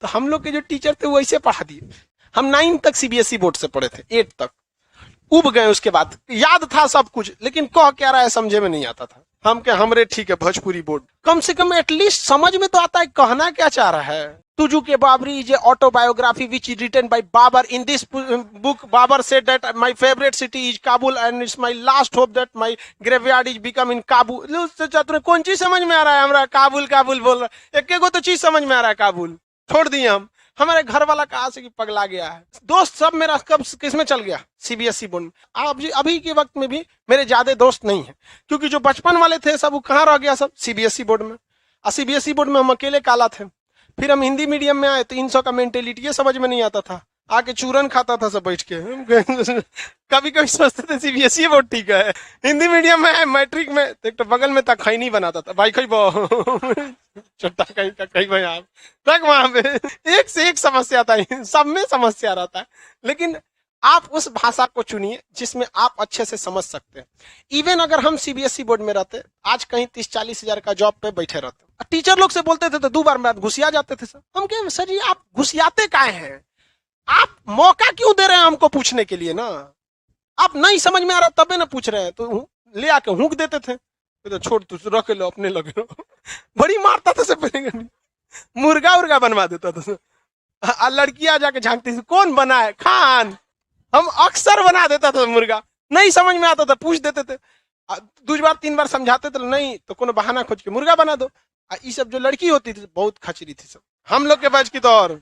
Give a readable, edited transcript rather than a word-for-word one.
तो हम लोग के जो टीचर थे वो ऐसे पढ़ा दिए। हम 9 तक सीबीएसई बोर्ड से पढ़े थे, 8 तक उब गए। उसके बाद याद था सब कुछ, लेकिन कह क्या रहा है समझे में नहीं आता था। हम क्या हमरे ठीक है भोजपुरी बोर्ड, कम से कम एटलीस्ट समझ में तो आता है कहना क्या चाह रहा है। तुजू के बाबरी is autobiography which is written by Babur. In this book Babur said that my favourite city is Kabul and it's my last hope that my graveyard is become in Kabul. तुम्हें कौन चीज समझ में आ रहा है? हमरा काबुल काबुल बोल रहा है, एक को तो चीज समझ में आ रहा है। काबुल छोड़ दिए हम। हमारे घर वाला कहा से कि पगला गया है। दोस्त सब मेरा कब किस में चल गया? सीबीएसई बोर्ड में। अभी के वक्त में भी मेरे ज्यादा दोस्त नहीं है, क्योंकि जो बचपन वाले थे सब वो कहाँ रह गया? सब सीबीएसई बोर्ड में। और सीबीएसई बोर्ड में हम अकेले काला थे। फिर हम हिंदी मीडियम में आए तो इन सब का मेंटेलिटी समझ में नहीं आता था। आके चूरन खाता था सब बैठ के। कभी कभी सोचते थे सीबीएसई बोर्ड ठीक है। हिंदी मीडियम में मैट्रिक में तो एक तो बगल में तक खैनी बनाता था भाई, खई छोटा कहीं का कहीं भाई आप तक वहां पे एक से एक समस्या था, सब में समस्या रहता है। लेकिन आप उस भाषा को चुनिए जिसमें आप अच्छे से समझ सकते हैं। इवन अगर हम सीबीएसई बोर्ड में रहते, आज कहीं 30-40 हजार का जॉब पे बैठे रहते, टीचर लोग से बोलते थे तो 2 बार में घुसिया जाते थे। सर हम कहे सर जी आप घुसियाते काहे हैं? आप मौका क्यों दे रहे हैं हमको पूछने के लिए ना? आप नहीं समझ में आ रहा तबे ना पूछ रहे हैं, तो ले आके हुक देते थे। तो छोड़ तू रख लो अपने लगे रहो। बड़ी मारता था सब, मुर्गा उर्गा बनवा देता था। लड़कियां जाके झांकती थी कौन बना है? खान। हम अक्सर बना देता था मुर्गा, नहीं समझ में आता था पूछ देते थे। 2 बार 3 बार समझाते थे, नहीं तो कोनो बहाना खोज के मुर्गा बना दो। ये सब जो लड़की होती थी बहुत खचरी थी सब, हम लोग के बैच की तो और